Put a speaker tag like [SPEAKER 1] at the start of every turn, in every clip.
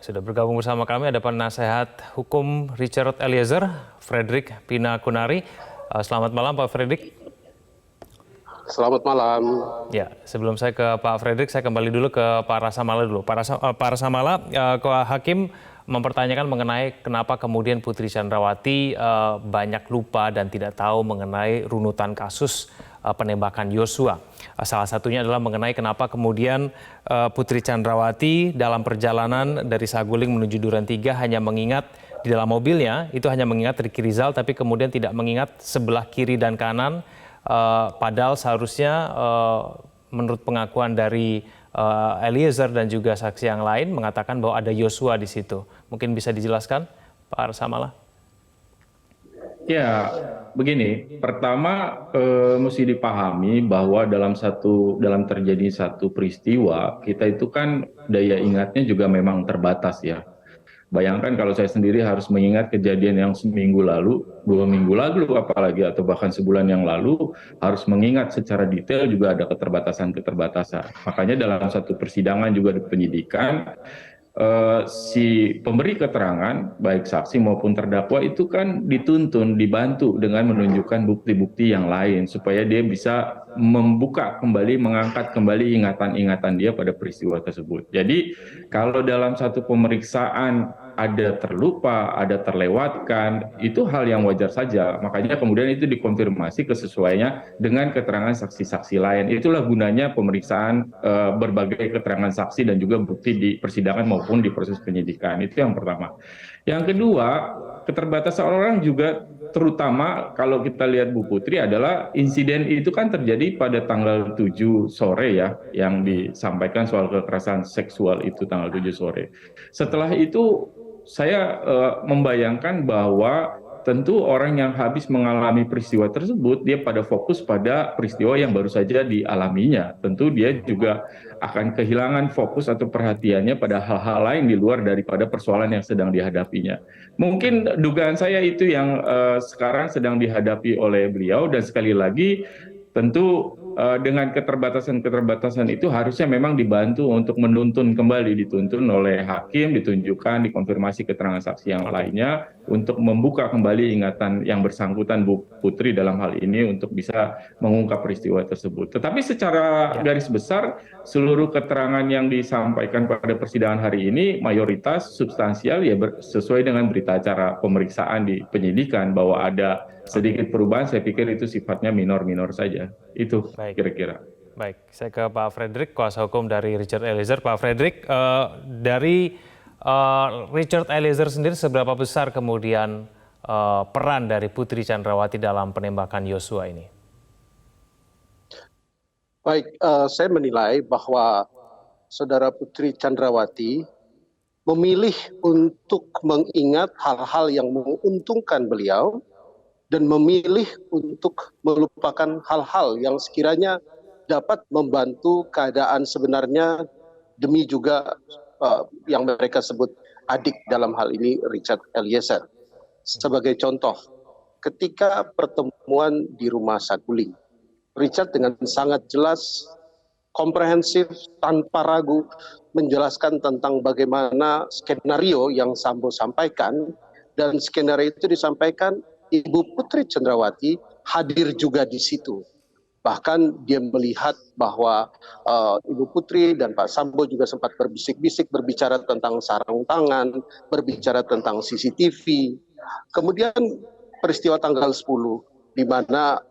[SPEAKER 1] sudah bergabung bersama kami ada penasehat hukum Richard Eliezer, Frederick Pinakunari. Selamat malam Pak Frederick.
[SPEAKER 2] Selamat malam.
[SPEAKER 1] Ya, sebelum saya ke Pak Frederick, saya kembali dulu ke Pak Rasamala dulu. Pak Rasamala, Hakim mempertanyakan mengenai kenapa kemudian Putri Chandrawati banyak lupa dan tidak tahu mengenai runutan kasus penembakan Yosua. Salah satunya adalah mengenai kenapa kemudian Putri Chandrawati dalam perjalanan dari Saguling menuju Duren 3 hanya mengingat di dalam mobilnya, itu hanya mengingat Ricky Rizal, tapi kemudian tidak mengingat sebelah kiri dan kanan. Padahal seharusnya menurut pengakuan dari Eliezer dan juga saksi yang lain mengatakan bahwa ada Yosua di situ. Mungkin bisa dijelaskan, Pak Rasamala?
[SPEAKER 3] Ya, begini. Pertama, mesti dipahami bahwa dalam terjadi satu peristiwa, kita itu kan daya ingatnya juga memang terbatas ya. Bayangkan kalau saya sendiri harus mengingat kejadian yang seminggu lalu, 2 minggu lalu apalagi, atau bahkan sebulan yang lalu, harus mengingat secara detail juga ada keterbatasan-keterbatasan. Makanya dalam satu persidangan juga di penyidikan, si pemberi keterangan, baik saksi maupun terdakwa itu kan dituntun, dibantu dengan menunjukkan bukti-bukti yang lain, supaya dia bisa membuka kembali, mengangkat kembali ingatan-ingatan dia pada peristiwa tersebut. Jadi kalau dalam satu pemeriksaan ada terlupa, ada terlewatkan, itu hal yang wajar saja. Makanya kemudian itu dikonfirmasi kesesuaiannya dengan keterangan saksi-saksi lain. Itulah gunanya pemeriksaan berbagai keterangan saksi dan juga bukti di persidangan maupun di proses penyidikan. Itu yang pertama. Yang kedua, keterbatasan orang juga terutama kalau kita lihat Bu Putri adalah insiden itu kan terjadi pada tanggal 7 sore ya, yang disampaikan soal kekerasan seksual itu tanggal 7 sore. Setelah itu saya membayangkan bahwa tentu orang yang habis mengalami peristiwa tersebut, dia pada fokus pada peristiwa yang baru saja dialaminya. Tentu dia juga akan kehilangan fokus atau perhatiannya pada hal-hal lain di luar daripada persoalan yang sedang dihadapinya. Mungkin dugaan saya itu yang sekarang sedang dihadapi oleh beliau, dan sekali lagi tentu dengan keterbatasan-keterbatasan itu harusnya memang dibantu untuk menuntun kembali, dituntun oleh hakim, ditunjukkan, dikonfirmasi keterangan saksi yang lainnya untuk membuka kembali ingatan yang bersangkutan Bu Putri dalam hal ini untuk bisa mengungkap peristiwa tersebut. Tetapi secara garis besar seluruh keterangan yang disampaikan pada persidangan hari ini mayoritas substansial ya sesuai dengan berita acara pemeriksaan di penyidikan, bahwa ada sedikit perubahan, saya pikir itu sifatnya minor-minor saja. Itu kira-kira.
[SPEAKER 1] Baik, saya ke Pak Frederick, kuasa hukum dari Richard Eliezer. Pak Frederick, dari Richard Eliezer sendiri seberapa besar kemudian peran dari Putri Chandrawati dalam penembakan Yosua ini?
[SPEAKER 2] Baik, saya menilai bahwa Saudara Putri Chandrawati memilih untuk mengingat hal-hal yang menguntungkan beliau dan memilih untuk melupakan hal-hal yang sekiranya dapat membantu keadaan sebenarnya demi juga yang mereka sebut adik dalam hal ini Richard Eliezer. Sebagai contoh, ketika pertemuan di rumah Saguling, Richard dengan sangat jelas, komprehensif, tanpa ragu menjelaskan tentang bagaimana skenario yang Sambo sampaikan, dan skenario itu disampaikan Ibu Putri Chandrawati hadir juga di situ. Bahkan dia melihat bahwa Ibu Putri dan Pak Sambo juga sempat berbisik-bisik, berbicara tentang sarung tangan, berbicara tentang CCTV. Kemudian peristiwa tanggal 10, di mana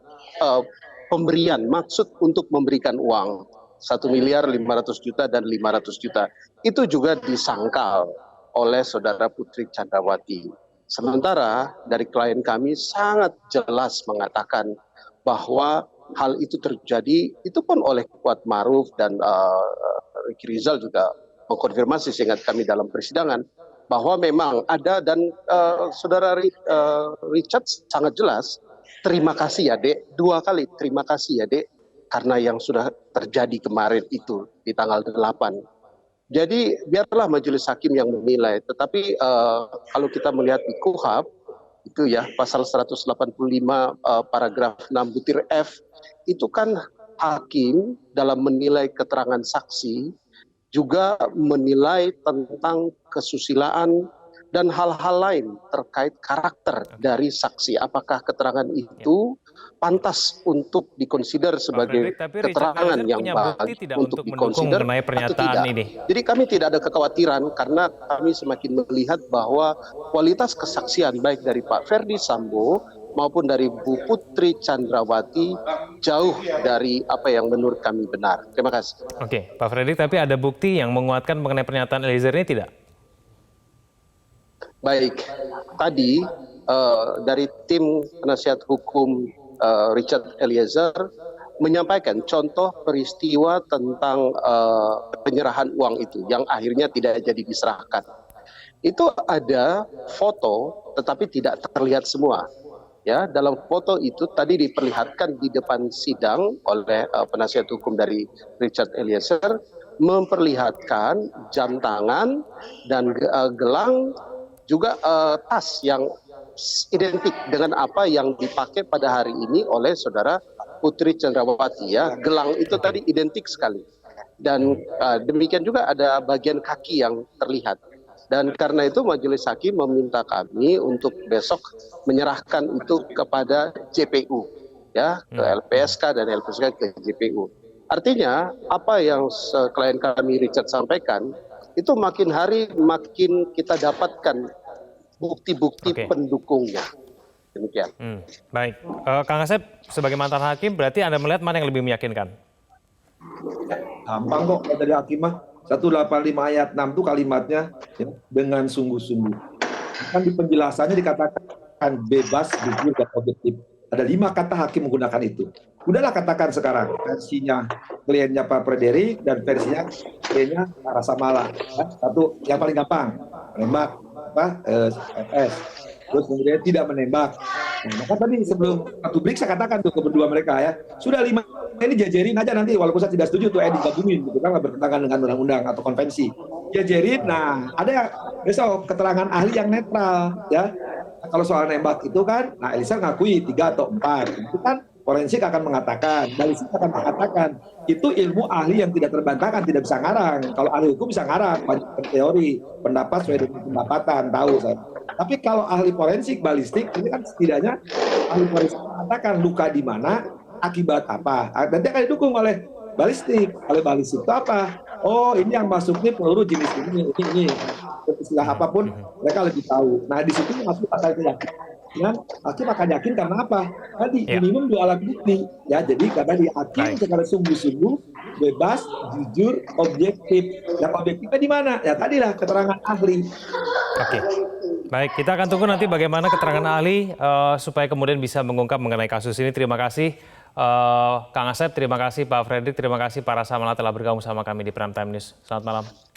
[SPEAKER 2] pemberian maksud untuk memberikan uang 1.500.000.000 dan 500 juta itu juga disangkal oleh Saudara Putri Chandrawati. Sementara dari klien kami sangat jelas mengatakan bahwa hal itu terjadi itu pun oleh Kuat Maruf dan Ricky Rizal juga mengkonfirmasi seingat kami dalam persidangan bahwa memang ada, dan Saudara Richard sangat jelas, terima kasih ya Dek, 2 kali terima kasih ya Dek, karena yang sudah terjadi kemarin itu di tanggal 8. Jadi biarlah majelis hakim yang menilai, tetapi kalau kita melihat di KUHP itu ya pasal 185 paragraf 6 butir F itu kan hakim dalam menilai keterangan saksi juga menilai tentang kesusilaan dan hal-hal lain terkait karakter dari saksi. Apakah keterangan itu pantas untuk dikonsider
[SPEAKER 1] Pak
[SPEAKER 2] sebagai
[SPEAKER 1] Fredrik, tapi Richard
[SPEAKER 2] keterangan
[SPEAKER 1] Eliezer
[SPEAKER 2] yang
[SPEAKER 1] punya
[SPEAKER 2] baik
[SPEAKER 1] bukti tidak
[SPEAKER 2] untuk
[SPEAKER 1] untuk mendukung
[SPEAKER 2] dikonsider
[SPEAKER 1] mengenai
[SPEAKER 2] atau
[SPEAKER 1] pernyataan
[SPEAKER 2] tidak.
[SPEAKER 1] ini?
[SPEAKER 2] Jadi kami tidak ada kekhawatiran karena kami semakin melihat bahwa kualitas kesaksian baik dari Pak Ferdi Sambo maupun dari Bu Putri Chandrawati jauh dari apa yang menurut kami benar. Terima kasih.
[SPEAKER 1] Oke, Pak Fredrik, tapi ada bukti yang menguatkan mengenai pernyataan Eliezer ini tidak?
[SPEAKER 2] Baik, tadi dari tim penasihat hukum Richard Eliezer menyampaikan contoh peristiwa tentang penyerahan uang itu yang akhirnya tidak jadi diserahkan. Itu ada foto tetapi tidak terlihat semua. Ya, dalam foto itu tadi diperlihatkan di depan sidang oleh penasihat hukum dari Richard Eliezer memperlihatkan jam tangan dan gelang juga tas yang identik dengan apa yang dipakai pada hari ini oleh saudara Putri Chandrawati ya. Gelang itu tadi identik sekali. Dan demikian juga ada bagian kaki yang terlihat. Dan karena itu majelis hakim meminta kami untuk besok menyerahkan itu kepada JPU ya, ke LPSK dan LPSK ke JPU. Artinya apa yang klien kami Richard sampaikan itu makin hari makin kita dapatkan bukti-bukti pendukungnya. Demikian.
[SPEAKER 1] Baik, Kang Asep sebagai mantan hakim berarti Anda melihat mana yang lebih meyakinkan?
[SPEAKER 4] Gampang kok dari hakim mah. 185 ayat 6 itu kalimatnya ya, dengan sungguh-sungguh. Kan di penjelasannya dikatakan bebas, jujur, dan objektif. Ada 5 kata hakim menggunakan itu. Udahlah katakan sekarang versinya kliennya Pak Frederick dan versinya kliennya Pak Rasamala. Ya, satu yang paling gampang menembak FS. Terus kemudian tidak menembak. Nah, maka tadi sebelum satu break saya katakan tuh ke berdua mereka ya, sudah 5 ini jajarin aja nanti walaupun saya tidak setuju tuh digabungin gitu kan bertentangan dengan undang-undang atau konvensi. Jajarin, nah ada besok keterangan ahli yang netral ya. Nah, kalau soal nembak itu kan, nah Eliezer ngakui 3 atau 4. Itu kan forensik akan mengatakan, balistik akan mengatakan itu ilmu ahli yang tidak terbantahkan, tidak bisa ngarang. Kalau ahli hukum bisa ngarang, banyak teori, pendapat sesuai dengan pendapatan, tahu saya. Tapi kalau ahli forensik, balistik, ini kan setidaknya ahli forensik mengatakan luka di mana, akibat apa. Nanti akan didukung oleh balistik. Oleh balistik itu apa? Oh, ini yang masuk nih peluru jenis ini. Istilah apapun, mereka lebih tahu. Nah, di situ masuk akan yakin. Hakim akan yakin karena apa? Tadi minimum 2 alat bukti. Ya, jadi karena di hakim secara sungguh-sungguh bebas, jujur, objektif. Yang objektifnya di mana? Ya tadilah keterangan ahli.
[SPEAKER 1] Oke. Baik, kita akan tunggu nanti bagaimana keterangan ahli supaya kemudian bisa mengungkap mengenai kasus ini. Terima kasih Kang Asep, terima kasih Pak Fredrik, terima kasih Pak Rasamala telah bergabung sama kami di Prime Time News. Selamat malam.